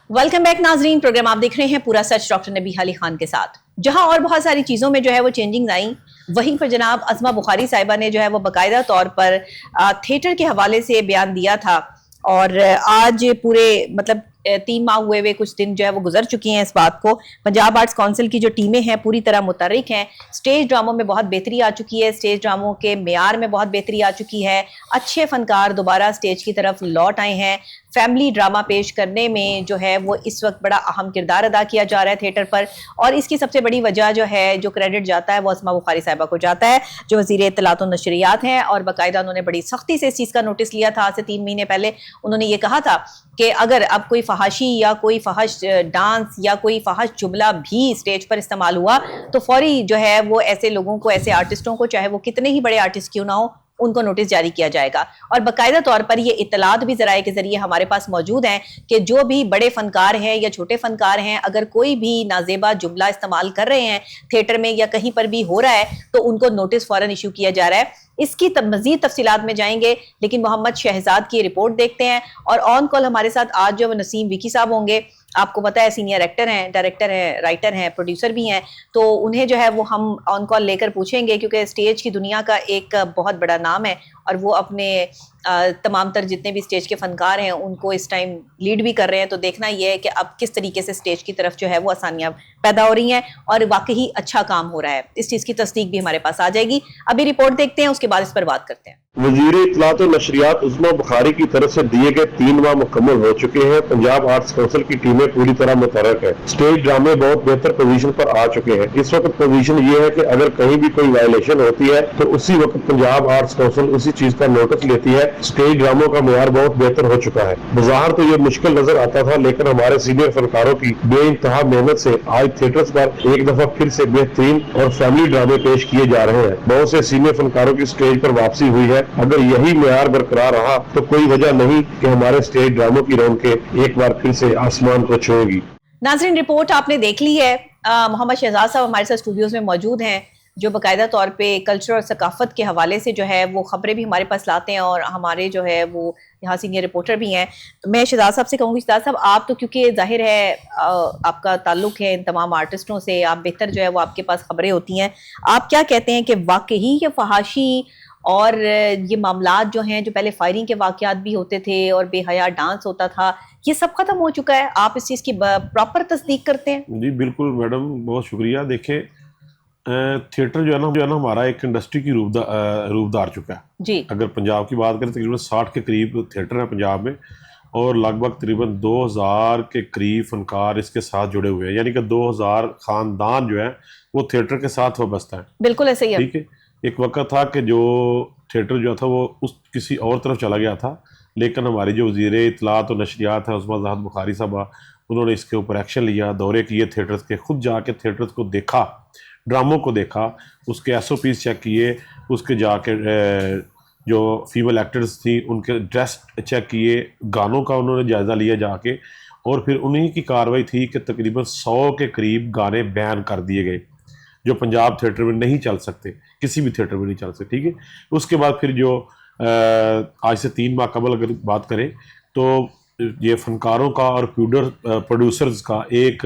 Welcome back नाजरीन। Programme आप देख रहे हैं पूरा सच डॉक्टर नबी अली खान के साथ। जहां और बहुत सारी चीज़ों में जो है वो चेंजिंग आई, वहीं पर जनाब अज़मा बुखारी साहिबा ने जो है वो बाकायदा तौर पर थिएटर के हवाले से बयान दिया था। और आज पूरे मतलब 3 माह हुए कुछ दिन जो है वो गुजर चुकी हैं इस बात को। पंजाब आर्ट्स काउंसिल की जो टीमें हैं पूरी तरह मुतहर्रिक हैं। स्टेज ड्रामों में बहुत बेहतरी आ चुकी है, स्टेज ड्रामों के मेयार में बहुत बेहतरी आ चुकी है। अच्छे फनकार दोबारा स्टेज की तरफ लौट आए हैं। फैमिली ड्रामा पेश करने में जो है वो इस वक्त बड़ा अहम किरदार अदा किया जा रहा है थिएटर पर। और इसकी सबसे बड़ी वजह जो है, जो क्रेडिट जाता है वो अज़मा बुखारी साहिबा को जाता है, जो वज़ीर इत्तलात और नशरियात हैं। और बाकायदा उन्होंने बड़ी सख्ती से इस चीज़ का नोटिस लिया था। आज से 3 महीने पहले उन्होंने ये कहा था कि अगर अब कोई फहाशी या कोई फहश डांस या कोई फहश जुमला भी स्टेज पर इस्तेमाल हुआ तो फौरी जो है वो ऐसे लोगों को, ऐसे आर्टिस्टों को, चाहे वो कितने ही बड़े आर्टिस्ट क्यों ना हो, उनको नोटिस जारी किया जाएगा। और बाकायदा तौर पर ये इत्तलात भी ज़राए के जरिए हमारे पास मौजूद हैं कि जो भी बड़े फनकार हैं या छोटे फनकार हैं, अगर कोई भी नाजेबा जुमला इस्तेमाल कर रहे हैं थिएटर में या कहीं पर भी हो रहा है तो उनको नोटिस फ़ौरन इशू किया जा रहा है। इसकी मज़ीद तफसीलात में जाएंगे, लेकिन मोहम्मद शहजाद की रिपोर्ट देखते हैं। और ऑन कॉल हमारे साथ आज जो नसीम विकी साहब होंगे, आपको पता है सीनियर एक्टर हैं, डायरेक्टर हैं, राइटर हैं, प्रोड्यूसर भी हैं, तो उन्हें जो है वो हम ऑन कॉल लेकर पूछेंगे क्योंकि स्टेज की दुनिया का एक बहुत बड़ा नाम है और वो अपने तमाम तर जितने भी स्टेज के फनकार हैं उनको इस टाइम लीड भी कर रहे हैं। तो देखना ये है कि अब किस तरीके से स्टेज की तरफ जो है वो आसानियां पैदा हो रही हैं और वाकई अच्छा काम हो रहा है। इस चीज़ की तस्दीक भी हमारे पास आ जाएगी। अभी रिपोर्ट देखते हैं, उसके बाद इस पर बात करते हैं। वज़ीर इत्तलात और नशरियात अज़मा बुखारी की तरफ से दिए गए 3 माह मुकम्मल हो चुके हैं। पंजाब आर्ट्स काउंसिल की टीमें पूरी तरह मुतहर्रिक है। स्टेज ड्रामे बहुत बेहतर पोजीशन पर आ चुके हैं। इस वक्त पोजीशन ये है कि अगर कहीं भी कोई वायलेशन होती है तो उसी वक्त पंजाब आर्ट्स काउंसिल उसी चीज का नोटिस लेती है। स्टेज ड्रामों का मेयार बहुत बेहतर हो चुका है। बाजार तो ये मुश्किल नजर आता था, लेकिन हमारे सीनियर फनकारों की बेइंतहा मेहनत से आज थिएटर्स पर एक दफा फिर से बेहतरीन और फैमिली ड्रामे पेश किए जा रहे हैं। बहुत से सीनियर फनकारों की स्टेज पर वापसी हुई है। अगर यही मेयार बरकरार रहा तो कोई वजह नहीं कि हमारे स्टेज ड्रामों की रौनकें एक बार फिर से आसमान को छुएंगी। नाज़रीन, रिपोर्ट आपने देख ली है। मोहम्मद शहजाद साहब हमारे साथ स्टूडियोज में मौजूद हैं, जो बाकायदा तौर पे कल्चर और सकाफत के हवाले से जो है वो खबरें भी हमारे पास लाते हैं और हमारे जो है वो यहाँ सीनियर रिपोर्टर भी हैं। तो मैं शहजाद साहब से कहूँगी, शहजाद साहब आप तो क्योंकि जाहिर है आपका ताल्लुक है इन तमाम आर्टिस्टों से, आप बेहतर जो है वो आपके पास खबरें होती हैं। आप क्या कहते हैं कि वाकई ये फहाशी और ये मामलात जो हैं, जो पहले फायरिंग के वाक़यात भी होते थे और बेहया डांस होता था, ये सब खत्म हो चुका है? आप इस चीज़ की प्रॉपर तस्दीक करते हैं? जी बिल्कुल मैडम, बहुत शुक्रिया। देखें, थिएटर जो है ना हमारा एक इंडस्ट्री की रूप धार चुका है जी। अगर पंजाब की बात करें तकरीबन 60 के करीब थिएटर है पंजाब में और लगभग तकरीबन 2000 के करीब फनकार इसके साथ जुड़े हुए हैं। यानी कि 2000 खानदान जो है वो थिएटर के साथ वाबस्ता है। बिल्कुल ऐसे ही है। ठीक है, एक वक्त था कि जो थिएटर जो था वो उस किसी और तरफ चला गया था, लेकिन हमारी जो वज़ीर इत्तलात और नशरियात है अज़मा बुखारी साहबा, उन्होंने इसके ऊपर एक्शन लिया, दौरे किए थिएटर्स के, खुद जाके थिएटर्स को देखा, ड्रामों को देखा, उसके SOPs चेक किए, उसके जाके जो फीमेल एक्टर्स थी उनके ड्रेस चेक किए, गानों का उन्होंने जायज़ा लिया जाके, और फिर उन्हीं की कार्रवाई थी कि तकरीबन 100 के करीब गाने बैन कर दिए गए जो पंजाब थिएटर में नहीं चल सकते, किसी भी थिएटर में नहीं चल सकते। ठीक है, उसके बाद फिर जो आज से 3 माह कबल अगर बात करें तो ये फनकारों का और प्रोड्यूसर्स का एक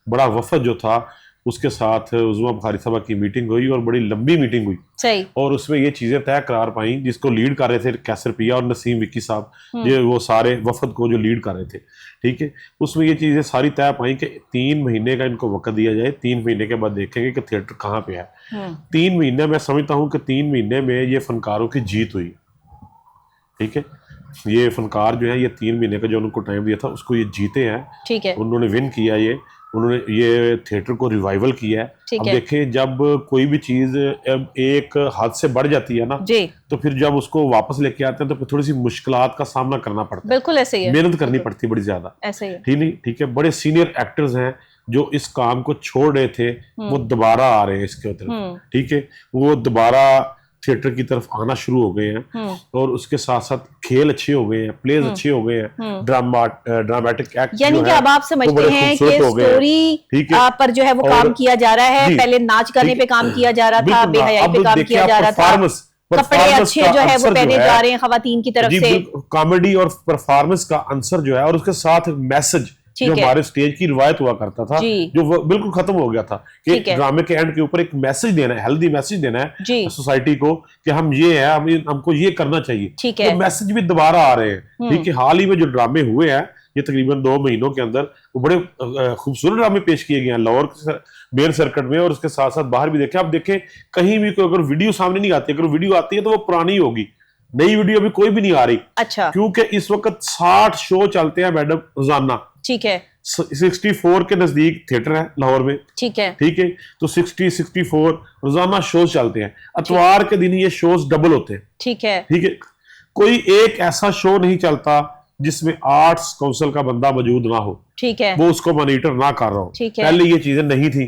बड़ा वफद जो था उसके साथ अज़मा बुखारी साहबा की मीटिंग हुई और बड़ी लंबी मीटिंग हुई। सही। और उसमें ये चीज़ें तय करार पाई, जिसको लीड कर रहे थे कैसर पिया और नसीम विक्की साहब, ये वो सारे वफद को जो लीड कर रहे थे। ठीक है, उसमें ये चीज़ें सारी तय पाई कि 3 महीने का इनको वक्त दिया जाए, 3 महीने के बाद देखेंगे कि थिएटर कहाँ पे है। 3 महीने मैं समझता हूँ कि 3 महीने में ये फनकारों की जीत हुई। ठीक है, ये फनकार जो है ये 3 महीने का जो उनको टाइम दिया था उसको ये जीते हैं। ठीक है, उन्होंने विन किया, ये उन्होंने ये थिएटर को रिवाइवल किया है। अब देखें, जब कोई भी चीज एक हद से बढ़ जाती है ना जी, तो फिर जब उसको वापस लेके आते हैं तो फिर थोड़ी सी मुश्किलात का सामना करना पड़ता है। बिल्कुल ऐसे ही है, मेहनत करनी पड़ती है बड़ी ज्यादा। ऐसे ही है। ठीक है, बड़े सीनियर एक्टर्स हैं जो इस काम को छोड़ रहे थे, वो दोबारा आ रहे हैं इसके तरफ। ठीक है, वो दोबारा थिएटर की तरफ आना शुरू हो गए हैं और उसके साथ साथ खेल अच्छे हो गए हैं, प्लेज अच्छे हो गए हैं, ड्रामेटिक एक्ट, यानी कि अब आप समझते हैं कि स्टोरी पर जो है वो काम किया जा रहा है। पहले नाच गाने पे काम किया जा रहा था, बेहयाई पे काम किया जा रहा था, कपड़े अच्छे जो है वो पहने जा रहे हैं खवातीन की तरफ से। कॉमेडी और परफॉर्मेंस का आंसर जो है और उसके साथ मैसेज ठीक जो है। हमारे स्टेज की रिवायत हुआ करता था, जी। जो वो बिल्कुल खत्म हो गया था कि ठीक है। ड्रामे के एंड के ऊपर एक मैसेज देना है, हेल्दी मैसेज देना जी। है सोसाइटी को कि हम ये है, हमको ये करना चाहिए। ठीक है। तो मैसेज भी दोबारा आ रहे हैं। ठीक है, हाल ही में जो ड्रामे हुए हैं ये तकरीबन 2 महीनों के अंदर, वो बड़े खूबसूरत ड्रामे पेश किए गए हैं लाहौर मेन सर्किट में, और उसके साथ साथ बाहर भी देखें। आप देखें कहीं भी कोई अगर वीडियो सामने नहीं आती, अगर वीडियो आती है तो वो पुरानी होगी, नई वीडियो अभी कोई भी नहीं आ रही। अच्छा। क्योंकि इस वक्त 60 शो चलते हैं मैडम रोजाना। ठीक है। 64 के नजदीक थिएटर है लाहौर में। ठीक है। ठीक है, तो 64 रोजाना शोज चलते हैं। अतवार के दिन ये शोज डबल होते हैं। ठीक है। ठीक है, कोई एक ऐसा शो नहीं चलता जिसमें आर्ट्स काउंसिल का बंदा मौजूद ना हो, ठीक है। वो उसको मॉनिटर ना कर रहा हो। ठीक है। पहले ये चीजें नहीं थी।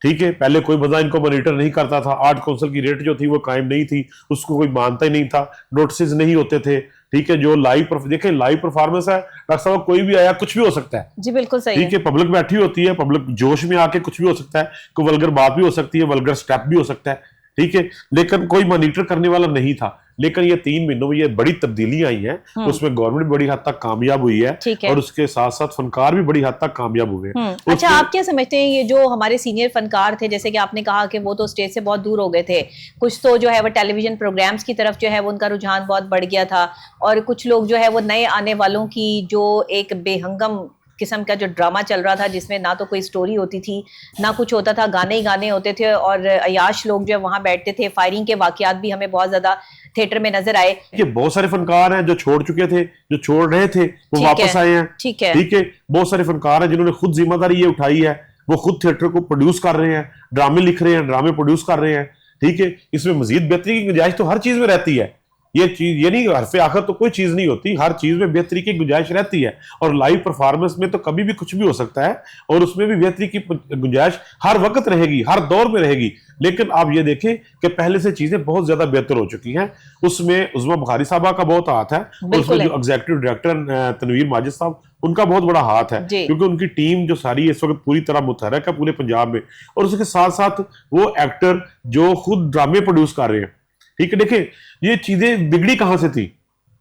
ठीक है, पहले कोई बंदा इनको मॉनिटर नहीं करता था, आर्ट काउंसिल की रेट जो थी वो कायम नहीं थी, उसको कोई मानता ही नहीं था, नोटिस नहीं होते थे। ठीक है, जो लाइव देखें लाइव परफॉर्मेंस है डॉक्टर साहब, कोई भी आया कुछ भी हो सकता है। जी बिल्कुल सही ठीक है, पब्लिक बैठी होती है, पब्लिक जोश में आके कुछ भी हो सकता है, कोई वल्गर बात भी हो सकती है, वल्गर स्टेप भी हो सकता है। ठीक है, लेकिन कोई मॉनिटर करने वाला नहीं था। लेकिन ये 3 महीनों में ये बड़ी तब्दीली आई है, उसमें गवर्नमेंट बड़ी हद तक कामयाब हुई है, है। और उसके साथ साथ फनकार भी बड़ी हद तक कामयाब हुए। अच्छा, आप क्या समझते हैं ये जो हमारे सीनियर फनकार थे, जैसे कि आपने कहा कि वो तो स्टेज से बहुत दूर हो गए थे, कुछ तो जो है वो टेलीविजन प्रोग्राम्स की तरफ जो है वो उनका रुझान बहुत बढ़ गया था, और कुछ लोग जो है वो नए आने वालों की जो एक बेहंगम किस्म का जो ड्रामा चल रहा था, जिसमें ना तो कोई स्टोरी होती थी ना कुछ होता था, गाने ही गाने होते थे, और अयाश लोग जो है वहां बैठते थे। फायरिंग के वाकयात भी हमें बहुत ज्यादा थिएटर में नजर आए। ये बहुत सारे फनकार हैं जो छोड़ चुके थे, जो छोड़ रहे थे वो वापस आए हैं। ठीक है। ठीक है, बहुत सारे फनकार हैं जिन्होंने खुद जिम्मेदारी ये उठाई है, वो खुद थिएटर को प्रोड्यूस कर रहे हैं, ड्रामे लिख रहे हैं, ड्रामे प्रोड्यूस कर रहे हैं। ठीक है, इसमें मजीद बेहतरी की गुंजाइश तो हर चीज में रहती है। ये चीज ये नहीं हरफे आखिर तो कोई चीज नहीं होती, हर चीज में बेहतरी की गुंजाइश रहती है, और लाइव परफॉर्मेंस में तो कभी भी कुछ भी हो सकता है, और उसमें भी बेहतरी की गुंजाइश हर वक्त रहेगी, हर दौर में रहेगी। लेकिन आप ये देखें कि पहले से चीजें बहुत ज्यादा बेहतर हो चुकी हैं। उसमें उज़्मा बुखारी साहबा का बहुत हाथ है, उसमें जो एग्जीक्यूटिव डायरेक्टर तनवीर माजिद साहब, उनका बहुत बड़ा हाथ है, क्योंकि उनकी टीम जो सारी इस वक्त पूरी तरह मुतहरक है पूरे पंजाब में। और उसके साथ साथ वो एक्टर जो खुद ड्रामे प्रोड्यूस कर रहे हैं। ठीक है, देखिए ये चीजें बिगड़ी कहां से थी,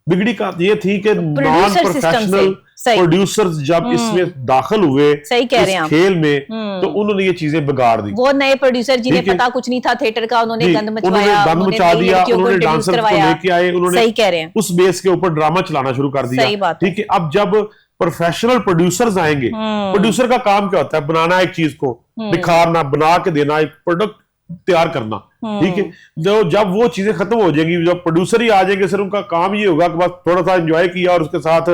बिगड़ी का ये थी कि नॉन प्रोफेशनल प्रोड्यूसर्स जब इसमें दाखिल हुए इस खेल में, तो उन्होंने ये चीजें बिगाड़ दी। वो नए प्रोड्यूसर जिन्हें पता कुछ नहीं था थिएटर का, उन्होंने गंद मचवाया, गंद मचा दिया, उन्होंने डांसर्स को लेके आए, उन्होंने सही कह रहे हैं, उस बेस के ऊपर ड्रामा चलाना शुरू कर दिया। ठीक है, अब जब प्रोफेशनल प्रोड्यूसर्स आएंगे, प्रोड्यूसर का काम क्या होता है? बनाना एक चीज को, निखारना, बना के देना, एक प्रोडक्ट तैयार करना। ठीक है, जब वो चीजें खत्म हो जाएंगी, जब प्रोड्यूसर ही आ जाएंगे, सिर्फ उनका काम ये होगा कि बस थोड़ा सा एंजॉय किया और उसके साथ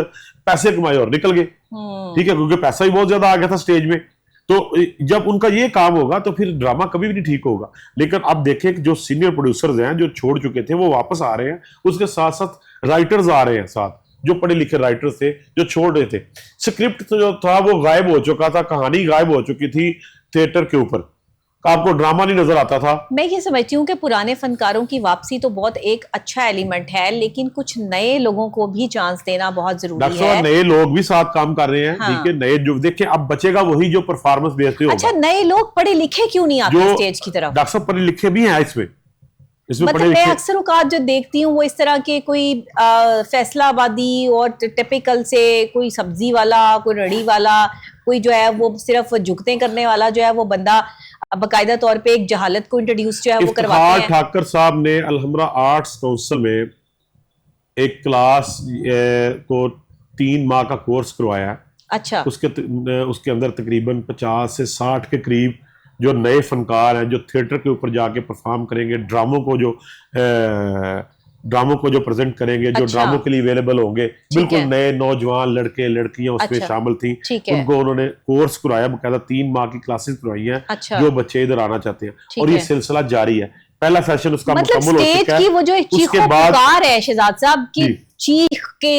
पैसे कमाए और निकल गए। ठीक है, क्योंकि पैसा ही बहुत ज्यादा आ गया था स्टेज में, तो जब उनका ये काम होगा तो फिर ड्रामा कभी भी नहीं ठीक होगा। लेकिन अब देखें कि जो सीनियर प्रोड्यूसर्स हैं जो छोड़ चुके थे वो वापस आ रहे हैं, उसके साथ साथ राइटर्स आ रहे हैं, साथ जो पढ़े लिखे राइटर्स थे जो छोड़ रहे थे। स्क्रिप्ट तो जो था वो गायब हो चुका था, कहानी गायब हो चुकी थी थिएटर के ऊपर, आपको ड्रामा नहीं नजर आता था। मैं ये समझती हूँ कि पुराने फनकारों की वापसी तो बहुत एक अच्छा एलिमेंट है, लेकिन कुछ नए लोगों को भी चांस देना बहुत जरूरी है। नए लोग भी साथ काम कर रहे हैं। हाँ। ठीक है, नए जो देखिए अब बचेगा वही जो परफॉर्मेंस बेस्ड होगा। अच्छा, नए लोग पढ़े लिखे क्यों नहीं आते स्टेज की तरफ? डॉक्टर साहब पढ़े लिखे भी हैं इसमें मतलब मैं अक्सर औकात जो देखती हूँ वो इस तरह के कोई फैसलाबादी और टिपिकल से कोई सब्जी वाला, कोई रड़ी वाला, कोई जो है वो सिर्फ जुगते करने वाला जो है वो बंदा बाकायदा तौर पे एक जहालत को इंट्रोड्यूस जो है वो करवाते हैं। ठाकर साहब ने अलहमरा आर्ट्स काउंसिल में एक क्लास को 3 माह का कोर्स करवाया। अच्छा। उसके अंदर तकरीबन 50 से 60 के करीब जो नए फनकार हैं जो थिएटर के ऊपर जाके परफॉर्म करेंगे, ड्रामों को जो प्रेजेंट करेंगे, जो ड्रामों के लिए अवेलेबल होंगे, बिल्कुल नए नौजवान लड़के लड़कियां उसमें शामिल थी। उनको उन्होंने कोर्स करवाया, बकायदा 3 माह की क्लासेस करवाई हैं जो बच्चे इधर आना चाहते हैं, और ये सिलसिला जारी है। पहला सेशन उसका मुकम्मल हो चुका है। वो जो उसके बाद है शहजाद साहब की चीख के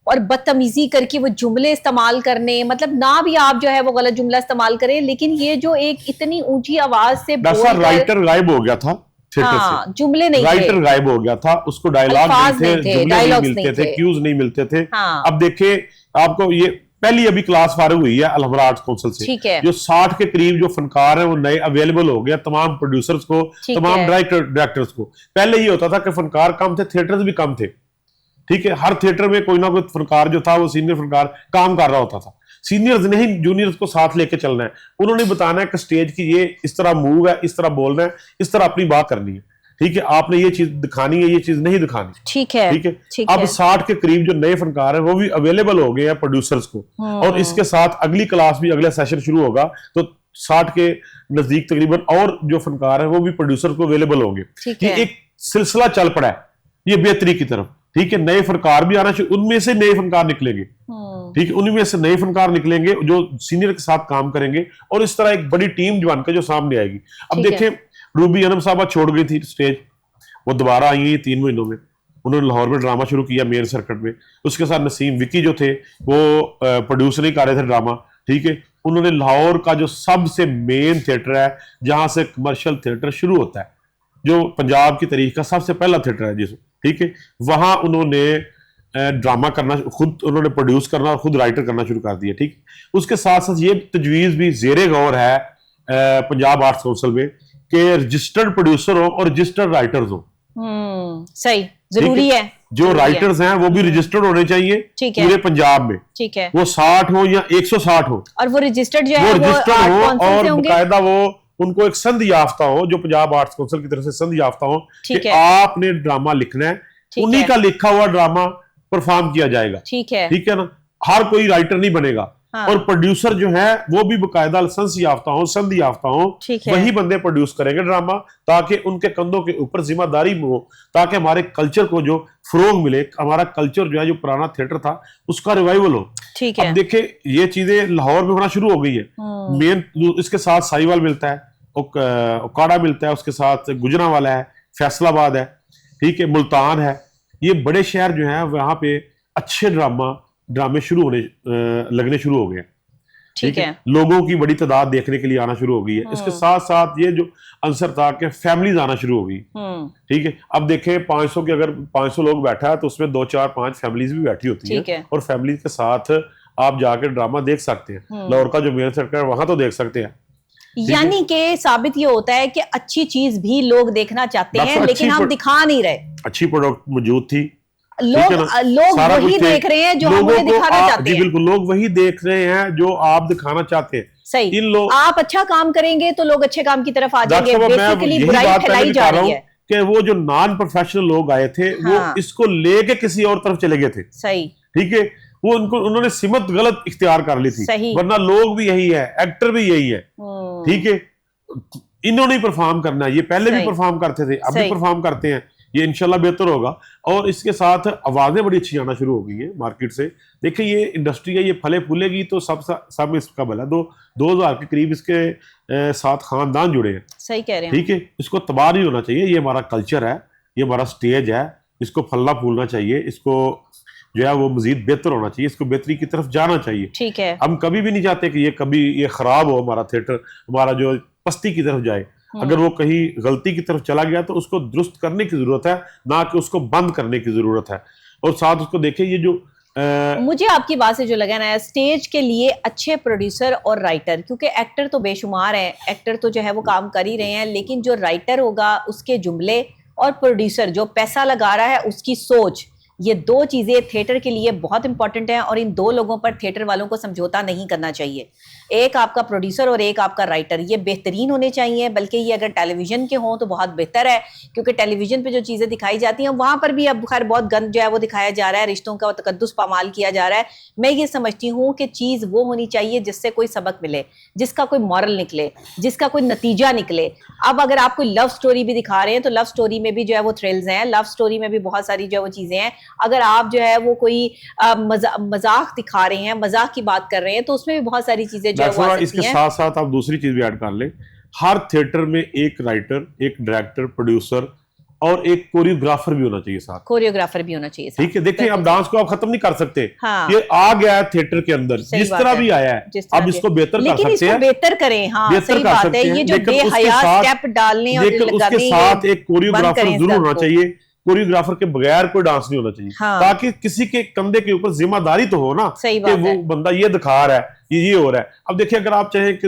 और बदतमीजी करके वो जुमले इस्तेमाल करने, मतलब ना भी आप जो है वो गलत जुमला इस्तेमाल करें, लेकिन ये जो एक इतनी ऊंची आवाज से राइटर गायब हो गया था थिएटर से, जुमले नहीं, राइटर गायब हो गया था, उसको डायलॉग नहीं थे, जुमले नहीं मिलते थे, क्यूज नहीं मिलते थे। अब देखिए आपको ये पहली अभी क्लास फारिग हुई है अलहमरा आर्ट्स काउंसिल से, जो 60 के करीब जो फनकार हैं वो नए अवेलेबल हो गया, तमाम प्रोड्यूसर्स को, तमाम डायरेक्टर्स को। पहले ये होता था कि फनकार कम थे, थिएटर्स भी कम थे। ठीक है, हर थिएटर में कोई ना कोई फनकार जो था वो सीनियर फनकार काम कर रहा होता था। सीनियर्स ने ही जूनियर्स को साथ लेके चलना है, उन्होंने बताना है कि स्टेज की ये इस तरह मूव है, इस तरह बोलना है, इस तरह अपनी बात करनी है, ठीक है, आपने ये चीज दिखानी है, ये चीज नहीं दिखानी, ठीक है, ठीक है। ठीक अब है। 60 के करीब जो नए फनकार हैं वो भी अवेलेबल हो गए हैं प्रोड्यूसर्स को, और इसके साथ अगली क्लास भी, अगला सेशन शुरू होगा तो 60 के नजदीक तकरीबन और जो फनकार हैं वो भी प्रोड्यूसर को अवेलेबल होंगे। ठीक ये है। एक सिलसिला चल पड़ा है ये बेहतरी की तरफ, ठीक है। नए फनकार भी आना चाहिए, उनमें से नए फनकार निकलेंगे, ठीक है, उनमें से नए फनकार निकलेंगे जो सीनियर के साथ काम करेंगे, और इस तरह एक बड़ी टीम जवान का जो सामने आएगी। अब ठीक है। देखें, रूबी अनम साहबा छोड़ गई थी स्टेज, वो दोबारा आई है 3 महीनों में, उन्होंने लाहौर में ड्रामा शुरू किया मेन सर्किट में, उसके साथ नसीम विकी जो थे वो प्रोड्यूस नहीं कर रहे थे ड्रामा, ठीक है। उन्होंने लाहौर का जो सबसे मेन थिएटर है जहां से कमर्शियल थिएटर शुरू होता है, जो पंजाब की तारीख का सबसे पहला थिएटर है जिस, ठीक है, वहां उन्होंने ड्रामा करना, खुद उन्होंने प्रोड्यूस करना और खुद राइटर करना शुरू कर दिया, ठीक। उसके साथ साथ ये तजवीज भी जेरे गौर है पंजाब आर्ट्स काउंसिल में कि रजिस्टर्ड प्रोड्यूसर हो और रजिस्टर्ड राइटर्स हो। सही, जरूरी है। जो राइटर्स हैं वो भी रजिस्टर्ड होने चाहिए ठीक है। पूरे पंजाब में, ठीक है। वो 60 हो या 160 हो, और वो रजिस्टर्ड जो वो है वो रजिस्टर्ड आर्ट हो कौंसिल और से होंगे। बाकायदा वो उनको एक संध याफ्ता हो, जो पंजाब आर्ट्स काउंसिल की तरफ से संध याफ्ता हो ठीक कि है। आपने ड्रामा लिखना है, ठीक उन्हीं है। का लिखा हुआ ड्रामा परफॉर्म किया जाएगा, ठीक है। ठीक है ना। हर कोई राइटर नहीं बनेगा, हाँ। और प्रोड्यूसर जो है वो भी बाकायदा लाइसेंस याफ्ता हो, संधि याफ्ता हो, ठीक है। वही बंदे प्रोड्यूस करेंगे ड्रामा, ताकि उनके कंधों के ऊपर जिम्मेदारी हो, ताकि हमारे कल्चर को जो फरोग मिले, हमारा कल्चर जो है, जो पुराना थिएटर था उसका रिवाइवल हो। ठीक है। अब देखिए ये चीजें लाहौर में होना शुरू हो गई है, मेन इसके साथ साहिवाल मिलता है, ओकाड़ा मिलता है, उसके साथ गुजरांवाला है, फैसलाबाद है, ठीक है, मुल्तान है, ये बड़े शहर जो है वहां पे अच्छे ड्रामे शुरू होने लगने शुरू हो गए, ठीक है। लोगों की बड़ी तादाद देखने के लिए आना शुरू हो गई है। इसके साथ साथ ये जो अंसर था कि फैमिलीज आना शुरू हो गई, ठीक है। अब देखें 500 के अगर 500 लोग बैठा है तो उसमें 2 4 5 फैमिलीज भी बैठी होती ठीक है, है। और फैमिली के साथ आप जाकर ड्रामा देख सकते हैं। लाहौर का जो मेन सर्कल है वहां तो देख सकते हैं, यानी कि साबित ये होता है कि अच्छी चीज भी लोग देखना चाहते हैं, डॉक्टर, लेकिन हम दिखा नहीं रहे। अच्छी प्रोडक्ट मौजूद थी, लोग लोग सारा वही कुछ थे। देख रहे हैं जो लोगों हमें को दिखाना चाहते जी हैं। बिल्कुल, लोग वही देख रहे हैं जो आप दिखाना चाहते हैं। सही, इन लोग, आप अच्छा काम करेंगे तो लोग अच्छे काम की तरफ आ डॉक्टर जाएंगे। साहब, मैं बेसिकली यही बुराई बात फैलाई पहले जा बता रहा रही हूं है। कि वो जो नॉन प्रोफेशनल लोग आए थे हाँ। वो इसको लेके किसी और तरफ चले गए थे, सही, ठीक है, वो उन्होंने सिमत गलत इख्तियार कर ली थी, सही। वरना लोग भी यही है, एक्टर भी यही है, ठीक है। इन्होंने ही परफॉर्म करना है, ये पहले भी सही। परफॉर्म करते थे, अब भी सही। परफॉर्म करते हैं, ये इंशाल्लाह बेहतर होगा। और इसके साथ आवाजें बड़ी अच्छी आना शुरू हो गई है मार्केट से। देखिए ये इंडस्ट्री है, ये फले फूलेगी तो सब इसका भला। 2000 के करीब इसके साथ खानदान जुड़े हैं, सही कह रहे हैं। ठीक है, इसको तबाह नहीं होना चाहिए। ये हमारा कल्चर है, ये हमारा स्टेज है, इसको फलना फूलना चाहिए, इसको जो है वो मजीद बेहतर होना चाहिए, इसको बेहतरी की तरफ जाना चाहिए। ठीक है। हम कभी भी नहीं चाहते कि ये कभी ये खराब हो, हमारा थिएटर, हमारा जो पस्ती की तरफ जाए। अगर वो कहीं गलती की तरफ चला गया तो उसको दुरुस्त करने की जरूरत है, ना कि उसको बंद करने की जरूरत है। और साथ उसको देखिए ये जो मुझे आपकी बात से जो लगा ना, स्टेज के लिए अच्छे प्रोड्यूसर और राइटर, क्योंकि एक्टर तो बेशुमार हैं, एक्टर तो जो है वो काम कर ही रहे हैं, लेकिन जो राइटर होगा उसके जुमले और प्रोड्यूसर जो पैसा लगा रहा है उसकी सोच, ये 2 चीजें थिएटर के लिए बहुत इंपॉर्टेंट हैं, और इन 2 लोगों पर थिएटर वालों को समझौता नहीं करना चाहिए। एक आपका प्रोड्यूसर और एक आपका राइटर, ये बेहतरीन होने चाहिए। बल्कि ये अगर टेलीविजन के हों तो बहुत बेहतर है, क्योंकि टेलीविजन पे जो चीजें दिखाई जाती हैं वहां पर भी अब खैर बहुत गंद जो है वो दिखाया जा रहा है, रिश्तों का तकद्दुस पामाल किया जा रहा है। मैं ये समझती हूँ कि चीज वो होनी चाहिए जिससे कोई सबक मिले, जिसका कोई मॉरल निकले, जिसका कोई नतीजा निकले। अब अगर आप कोई लव स्टोरी भी दिखा रहे हैं तो लव स्टोरी में भी जो है वो थ्रिल्स हैं, लव स्टोरी में भी बहुत सारी जो है वो चीजें हैं। अगर आप जो है वो कोई मजाक दिखा रहे हैं, मजाक की बात कर रहे हैं, तो उसमें भी बहुत सारी चीजें जो है वो आ सकती इसके हैं। साथ साथ आप दूसरी चीज भी ऐड कर ले, हर थिएटर में एक राइटर, एक डायरेक्टर, प्रोड्यूसर और एक कोरियोग्राफर भी होना चाहिए साथ। कोरियोग्राफर भी होना चाहिए साथ। ठीक है, देखिए अब डांस को आप खत्म नहीं कर सकते, हाँ। ये आ गया है थिएटर के अंदर, सही जिस बात तरह है, भी आया है, जिस तरह अब भी इसको बेहतर कर लेकिन सकते इसको हैं, बेहतर करें। हाँ, बेहतर सही कर बात सकते है। हैं। ये जो लेकिन उसके बेहया साथ- स्टेप डालने और लेकिन लगाने, उसके साथ एक बंद कोरियोग्राफर करें इस जरूर दर्द होना को। चाहिए। कोरियोग्राफर के बगैर कोई डांस नहीं होना चाहिए, हाँ। ताकि किसी के कंधे के ऊपर जिम्मेदारी तो हो ना, सही कि बात वो है। बंदा ये दिखा रहा है, ये हो रहा है। अब देखिए अगर आप चाहें कि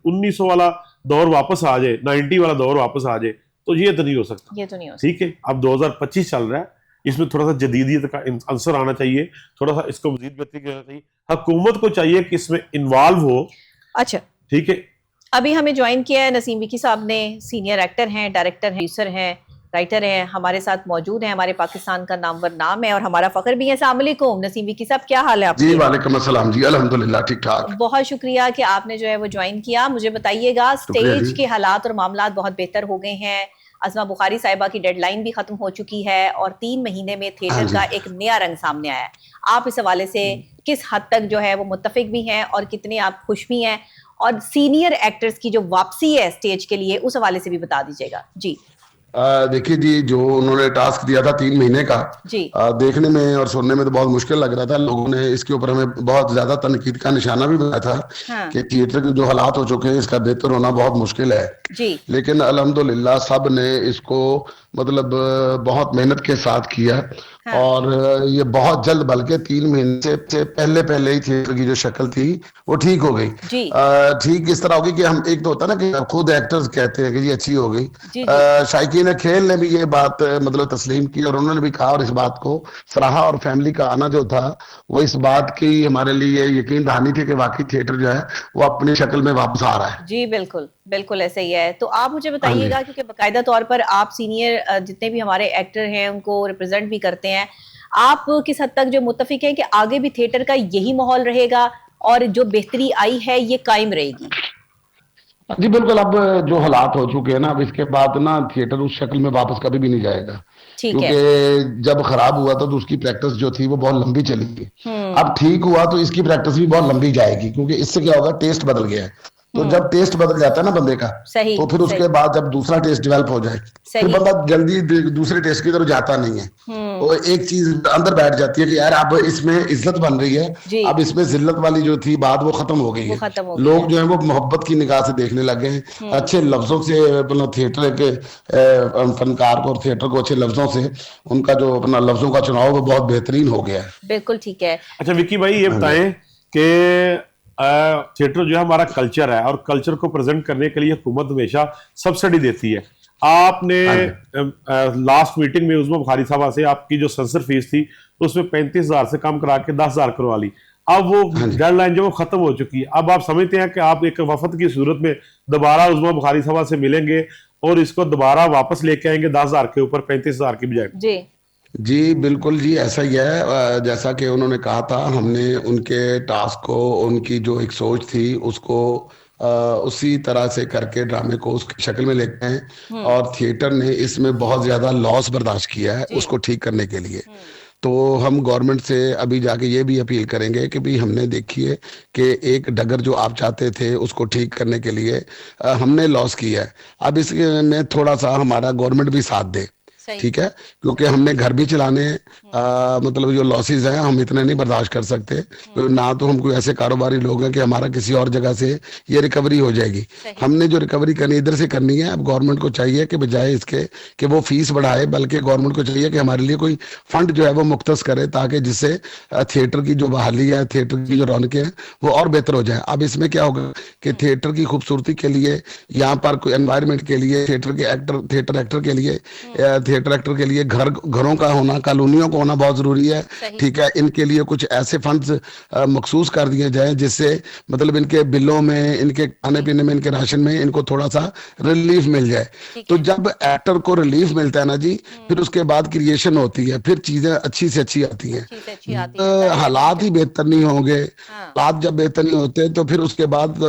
1900 वाला दौर वापस आ जाए, 90 वाला दौर वापस आ जाए, तो ये तो नहीं हो सकता। ये तो नहीं हो सकता। ठीक है, अब 2025 चल रहा है, इसमें थोड़ा सा जदीदियत का अंसर आना चाहिए, थोड़ा सा इसको मजीद बेहतरी करना चाहिए। हुकूमत को चाहिए कि इसमें इन्वॉल्व हो। अच्छा, ठीक है, अभी हमें ज्वाइन किया है नसीम विकी साहब ने, सीनियर एक्टर हैं, डायरेक्टर हैं, प्रोड्यूसर हैं, राइटर हैं, हमारे साथ मौजूद हैं। हमारे पाकिस्तान का नामवर नाम है और हमारा फख्र भी है। अस्सलाम वालेकुम नसीम विकी साहब, क्या हाल है आपका? जी वालेकुम अस्सलाम जी, अल्हम्दुलिल्लाह ठीक ठाक। बहुत शुक्रिया कि आपने जो है वो ज्वाइन किया। मुझे बताइएगा, शुक्रिया स्टेज जी। के हालात और मामलात बहुत बेहतर हो गए हैं। अज़मा बुखारी साहिबा की डेडलाइन भी खत्म हो चुकी है और 3 महीने में हाँ थिएटर जी। का एक नया रंग सामने आया है। आप इस हवाले से किस हद तक जो है वो मुत्तफिक भी हैं और कितने आप खुश भी हैं, और सीनियर एक्टर्स की जो वापसी है स्टेज के लिए, उस हवाले से भी बता दीजिएगा जी। देखिए जी, जो उन्होंने टास्क दिया था 3 महीने का, जी देखने में और सुनने में तो बहुत मुश्किल लग रहा था। लोगों ने इसके ऊपर हमें बहुत ज्यादा तनकीद का निशाना भी बनाया था हाँ कि थिएटर के जो हालात हो चुके हैं इसका बेहतर होना बहुत मुश्किल है। जी लेकिन अल्हम्दुलिल्लाह सब ने इसको मतलब बहुत मेहनत के साथ किया। हाँ और ये बहुत जल्द, बल्कि 3 महीने से पहले पहले ही थिएटर की जो शक्ल थी वो ठीक हो गई। जी ठीक इस तरह होगी कि हम, एक तो होता है ना कि खुद एक्टर्स कहते हैं कि जी अच्छी हो गई। जी जी शायकीन खेल ने भी ये बात मतलब तस्लीम की और उन्होंने भी कहा और इस बात को सराहा। और फैमिली का आना जो था वो इस बात की हमारे लिए यकीन दहानी थी कि वाकई थिएटर जो है वो अपनी शक्ल में वापस आ रहा है। जी, बिल्कुल बिल्कुल ऐसे ही है। तो आप मुझे हाँ जी। बताइएगा, क्योंकि बाकायदा तौर पर आप सीनियर जितने भी हमारे एक्टर हैं उनको रिप्रेजेंट भी करते हैं, आप किस हद तक जो मुत्तफिक हैं कि आगे भी थिएटर का यही माहौल रहेगा और जो बेहतरी आई है ये कायम रहेगी? जी बिल्कुल, अब जो हालात हो चुके हैं ना, अब इसके बाद ना थिएटर उस शक्ल में वापस कभी भी नहीं जाएगा। ठीक है। क्योंकि जब खराब हुआ था तो उसकी प्रैक्टिस जो थी वो बहुत लंबी चली गई। अब ठीक हुआ तो इसकी प्रैक्टिस भी बहुत लंबी जाएगी, क्योंकि इससे क्या होगा, टेस्ट बदल गया है। तो जब टेस्ट बदल जाता है ना बंदे का, सही तो फिर उसके सही बाद जब दूसरा टेस्ट डेवलप हो जाए फिर सही। बंदा जल्दी दूसरे टेस्ट की तरफ जाता नहीं है। तो एक चीज अंदर बैठ जाती है कि यार अब इसमें इज्जत बन रही जी। है, अब इसमें जिल्लत वाली जो थी बात वो खत्म हो गई वो है। खत्म हो गई लोग है। जो है वो मोहब्बत की निगाह से देखने लगे हैं, अच्छे लफ्जों से अपना थिएटर के फनकार को और थिएटर को अच्छे लफ्जों से, उनका जो अपना लफ्जों का चुनाव वो बहुत बेहतरीन हो गया है। बिल्कुल ठीक है। अच्छा विक्की भाई, ये हाँ जी। बताएं कि थिएटर जो है हमारा कल्चर है और कल्चर को प्रेजेंट करने के लिए हुकूमत हमेशा सब्सिडी देती है। आपने हाँ जी। लास्ट मीटिंग में उस्मा बुखारी साहबा से आपकी जो सेंसर फीस थी उसमें 35,000 से कम करा के 10,000 करवा ली। अब वो हाँ जी। डेडलाइन जो वो खत्म हो चुकी है। अब आप समझते हैं कि आप एक वफद की सूरत में दोबारा उस्मा बुखारी साहबा से मिलेंगे और इसको दोबारा वापस लेके आएंगे 10,000 के ऊपर 35,000 की बजाय? जी जी बिल्कुल जी, ऐसा ही है। जैसा कि उन्होंने कहा था, हमने उनके टास्क को, उनकी जो एक सोच थी उसको उसी तरह से करके ड्रामे को उसकी शक्ल में लेते हैं। और थिएटर ने इसमें बहुत ज्यादा लॉस बर्दाश्त किया है जी। उसको ठीक करने के लिए। तो हम गवर्नमेंट से अभी जाके ये भी अपील करेंगे कि भी हमने देखिए कि एक डगर जो आप चाहते थे उसको ठीक करने के लिए हमने लॉस किया है। अब इसमें थोड़ा सा हमारा गवर्नमेंट भी साथ दे, सही। ठीक है, क्योंकि हमने घर भी चलाने हैं। मतलब जो लॉसेस हैं हम इतने नहीं बर्दाश्त कर सकते। तो ना तो हम कोई ऐसे कारोबारी लोग हैं कि हमारा किसी और जगह से ये रिकवरी हो जाएगी। सही। हमने जो रिकवरी करनी इधर से करनी है। अब गवर्नमेंट को चाहिए कि बजाय इसके कि वो फीस बढ़ाए, बल्कि गवर्नमेंट को चाहिए कि हमारे लिए कोई फंड जो है वो मुख्तस करे, ताकि जिससे थिएटर की जो बहाली है, थिएटर की जो रौनकें हैं वो और बेहतर हो जाए। अब इसमें क्या होगा कि थिएटर की खूबसूरती के लिए, यहाँ पर कोई एनवायरनमेंट के लिए, थिएटर एक्टर के लिए, थिएटर एक्टर के लिए घरों का होना, कॉलोनियों का होना बहुत जरूरी है। सही। ठीक है, इनके लिए कुछ ऐसे फंड्स मखसूस कर दिए जाएं जिससे मतलब इनके बिलों में, इनके खाने पीने में, इनके राशन में इनको थोड़ा सा रिलीफ मिल जाए। ठीक तो है। जब एक्टर को रिलीफ मिलता है ना जी, फिर उसके बाद क्रिएशन होती है, फिर चीजें अच्छी से अच्छी आती हैं। अच्छी से अच्छी आती है। हालात ही बेहतर नहीं होंगे, हाँ। हालात जब बेहतर नहीं होते तो फिर उसके बाद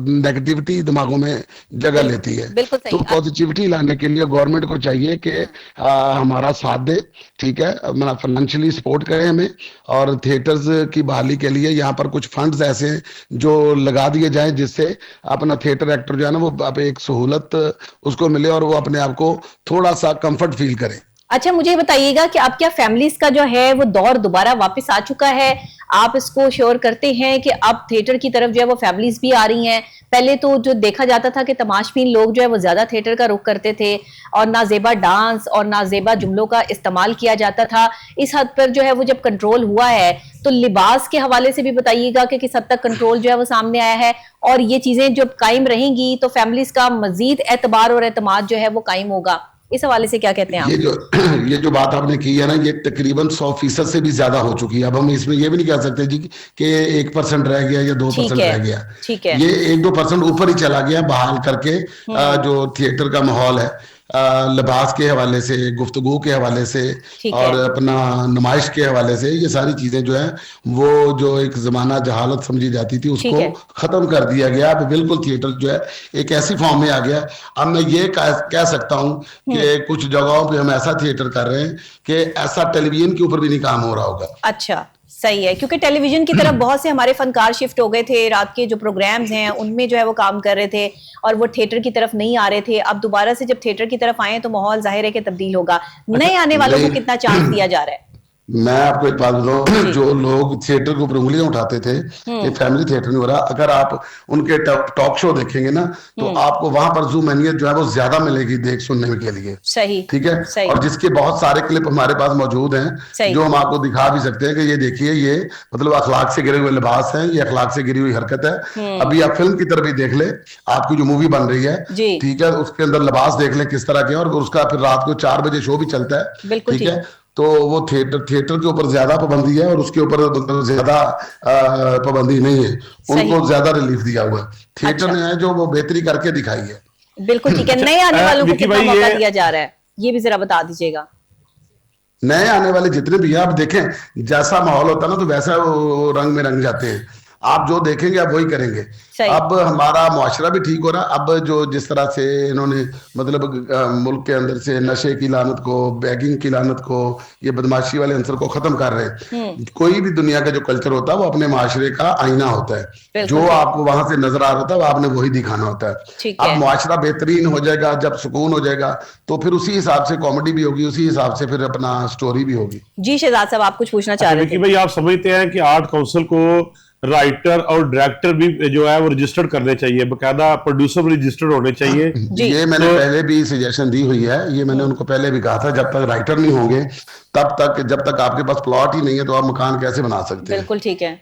नेगेटिविटी दिमागों में जगह लेती है। बिल्कुल सही। तो पॉजिटिविटी लाने के लिए गवर्नमेंट को चाहिए कि हमारा साथ दे, ठीक है, मतलब फाइनेंशियली सपोर्ट करे हमें। और थिएटर्स की बहाली के लिए यहाँ पर कुछ फंड्स ऐसे हैं जो लगा दिए जाए जिससे अपना थिएटर एक्टर जो है ना वो अब एक सहूलत उसको मिले और वो अपने आप को थोड़ा सा कंफर्ट फील करे। अच्छा, मुझे बताइएगा कि आप क्या फैमिलीज का जो है वो दौर दोबारा वापस आ चुका है? आप इसको श्योर करते हैं कि अब थिएटर की तरफ जो है वो फैमिलीज भी आ रही हैं? पहले तो जो देखा जाता था कि तमाशबीन लोग जो है वो ज्यादा थिएटर का रुख करते थे और नाजेबा डांस और नाजेबा जुमलों का इस्तेमाल किया जाता था। इस हद पर जो है वो जब कंट्रोल हुआ है, तो लिबास के हवाले से भी बताइएगा कि किस हद तक कंट्रोल जो है वो सामने आया है, और ये चीजें जब कायम रहेंगी तो फैमिलीज का मजीद एतबार और एतमाद जो है वो कायम होगा। इस हवाले से क्या कहते हैं ये आप? जो ये जो बात आपने की है ना, ये तकरीबन 100% से भी ज्यादा हो चुकी है। अब हम इसमें ये भी नहीं कह सकते जी कि 1% रह गया या ठीक 2% है, रह गया। ठीक है। ये 1-2% ऊपर ही चला गया बहाल करके। जो थिएटर का माहौल है, लिबास के हवाले से, गुफ्तगू के हवाले से ठीक और है। अपना नुमाइश के हवाले से, ये सारी चीजें जो है वो जो एक जमाना जहालत समझी जाती थी ठीक उसको है। खत्म कर दिया गया। अब बिल्कुल थिएटर जो है एक ऐसी फॉर्म में आ गया। अब मैं ये कह सकता हूँ कि कुछ जगहों पे हम ऐसा थिएटर कर रहे हैं कि ऐसा टेलीविजन के ऊपर भी नहीं काम हो रहा होगा। अच्छा, सही है, क्योंकि टेलीविजन की तरफ बहुत से हमारे फनकार शिफ्ट हो गए थे। रात के जो प्रोग्राम्स हैं उनमें जो है वो काम कर रहे थे और वो थिएटर की तरफ नहीं आ रहे थे। अब दोबारा से जब थिएटर की तरफ आए तो माहौल जाहिर है कि तब्दील होगा। नए आने वालों को नहीं, कितना चांस दिया जा रहा है? मैं आपको एक बात बताऊं, जी। जो लोग थिएटर के ऊपर उंगलियां उठाते थे कि फैमिली थिएटर नहीं हो रहा, अगर आप उनके टॉक शो देखेंगे ना तो आपको वहां पर ज़ूम-एनियत जो है वो ज्यादा मिलेगी देख सुनने के लिए। सही, ठीक है। सही, और जिसके बहुत सारे क्लिप हमारे पास मौजूद हैं सही। जो हम आपको दिखा भी सकते हैं कि ये देखिए, ये मतलब अखलाक से गिरे हुए लिबास हैं, ये अखलाक से गिरी हुई हरकत है। अभी आप फिल्म की तरफ ही देख ले, आपकी जो मूवी बन रही है, जी। ठीक है, उसके अंदर लिबास देख ले किस तरह के हैं, और उसका फिर रात को 4 बजे शो भी चलता है। बिल्कुल ठीक ठीक। है। तो वो थिएटर के ऊपर ज्यादा पाबंदी है और उसके ऊपर मतलब ज्यादा पाबंदी नहीं है। सही। उनको ज्यादा रिलीफ दिया हुआ है। थिएटर अच्छा, ने है जो वो बेहतरी करके दिखाई है। बिल्कुल ठीक है। नए आने अच्छा, वालों को विकी कितना भाई, मौका ये दिया जा रहा है, ये भी जरा बता दीजिएगा। नए आने वाले जितने भी हैं, आप देखें जैसा माहौल होता है ना तो वैसा वो रंग में रंग जाते हैं। आप जो देखेंगे आप वही करेंगे। सही। अब हमारा मुआशरा भी ठीक हो रहा। अब जो जिस तरह से इन्होंने मतलब मुल्क के अंदर से नशे की लानत को, बैगिंग की लानत को, ये बदमाशी वाले अंसर को खत्म कर रहे हैं। कोई भी दुनिया का जो कल्चर होता है वो अपने माशरे का आईना होता है। बिल्कुल जो ठीक। आपको वहां से नजर आ रहा था वो आपने वही दिखाना होता है। ठीक अब है। मुआशरा बेहतरीन हो जाएगा, जब सुकून हो जाएगा तो फिर उसी हिसाब से कॉमेडी भी होगी, उसी हिसाब से फिर अपना स्टोरी भी होगी। जी शहजाद साहब, आप कुछ पूछना चाह अच्छा रहे विकी थे? भाई, आप समझते हैं कि आर्ट काउंसिल को राइटर और डायरेक्टर भी जो है वो रजिस्टर्ड करने चाहिए, बकायदा प्रोड्यूसर भी रजिस्टर्ड होने चाहिए? जी। ये मैंने तो पहले भी सजेशन दी हुई है। ये मैंने उनको पहले भी कहा था, जब तक राइटर नहीं होंगे तब तक, जब तक आपके पास प्लॉट ही नहीं है तो आप मकान कैसे बना सकते हैं। बिल्कुल ठीक है,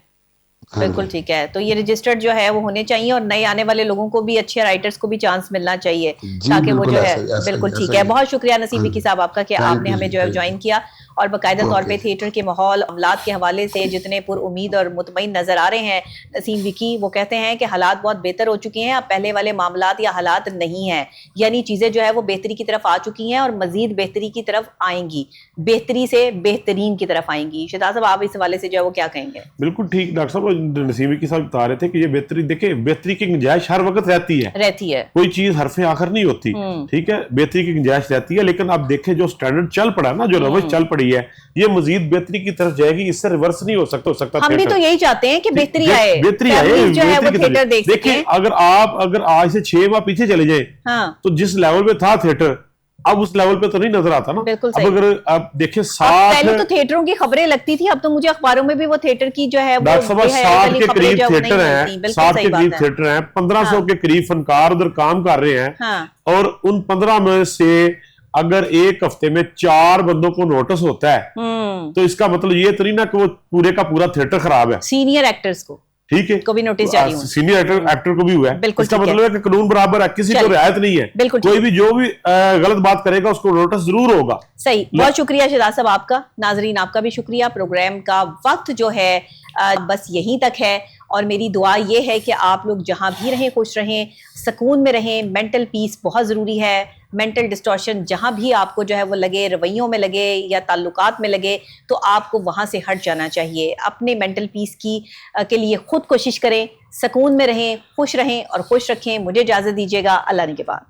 हाँ बिल्कुल जी। ठीक है। तो ये रजिस्टर्ड जो है वो होने चाहिए और नए आने वाले लोगों को भी, अच्छे राइटर्स को भी चांस मिलना चाहिए जी ताकि वो बिल्कुल जो है। ऐसा ही, ऐसा ही, बिल्कुल ठीक ऐसा है। ही। बहुत शुक्रिया नसीब हाँ विकी जी। साहब आपका कि थैंक आपने यू हमें जी, जो है थैंक ज्वाइन यू। किया और बाकायदा तौर पे ओके। थिएटर के माहौल अमलात के हवाले से जितने पुर उम्मीद और मुतमईन नजर आ रहे हैं नसीम विकी, वो कहते हैं कि हालात बहुत बेहतर हो चुके हैं, अब पहले वाले मामलात या हालात नहीं है। यानी चीजें जो है वो बेहतरी की तरफ आ चुकी हैं और मजीद बेहतरी की तरफ आएंगी, बेहतरी से बेहतरीन की तरफ आएंगी। शहजाद साहब, आप इस हवाले से जो है वो क्या कहेंगे? बिल्कुल ठीक डॉक्टर साहब, नसीम विकी साहब बता रहे थे कि ये बेहतरी, देखिए बेहतरी की गुंजाइश हर वक्त रहती है, रहती है। कोई चीज हरफे आखिर नहीं होती। ठीक है, बेहतरी की गुंजाइश रहती है, लेकिन आप देखें जो स्टैंडर्ड चल पड़ा है ना, जो रवश चल पड़ी है, ये मजीद बेहतरी की तरफ जाएगी, इससे रिवर्स नहीं हो सकता। हम भी थिएटर तो यही चाहते हैं कि बेहतरी आए, बेहतरी आए, फैमिलीज जो है वो बेहतरी की थिएटर तरफ। देख देखिए, सकें। अगर आज से 6 माह पीछे चले जाए हाँ, तो जिस लेवल पे था थिएटर, अब उस लेवल पे तो नहीं नजर आता ना। बिल्कुल अब सही। अगर आप देखिए अब पहले तो 60 थिएटरों की खबरें लगती थी, अब तो मुझे अखबारों में भी वो थिएटर की जो है वो डॉक्टर साहब, बेहद 60 वाली के खबरें करीब जो है वो नहीं थिएटर मिलती। हैं, बिल्कुल 60 सही के करीब बात है। थिएटर हैं, 1500 हाँ। के करीब फनकार उधर काम कर रहे हैं। हाँ। और उन 15 में से अगर एक हफ्ते में 4 बंदों को नोटिस होता है तो इसका मतलब ये तो नहीं ना कि वो पूरे का पूरा थिएटर खराब है। सीनियर एक्टर्स को ठीक है, को भी नोटिस जारी हुए। सीनियर एक्टर को भी हुआ है। बिल्कुल इसका ठीक है। मतलब है कि कानून बराबर है, किसी को चलिए। रियायत नहीं है। बिल्कुल ठीक कोई भी जो भी गलत बात करेगा उसको नोटिस जरूर होगा। सही। बहुत शुक्रिया शहजाद साहब आपका। नाजरीन, आपका भी शुक्रिया। प्रोग्राम का वक्त जो है बस यहीं तक है और मेरी दुआ ये है कि आप लोग जहां भी रहें खुश रहें, सुकून में रहें। मेंटल पीस बहुत ज़रूरी है। मेंटल डिस्टॉर्शन जहां भी आपको जो है वो लगे, रवैयों में लगे या ताल्लुकात में लगे, तो आपको वहां से हट जाना चाहिए। अपने मेंटल पीस के लिए खुद कोशिश करें, सुकून में रहें, खुश रहें और खुश रखें। मुझे इजाज़त दीजिएगा। अल्लाह ने के बाद।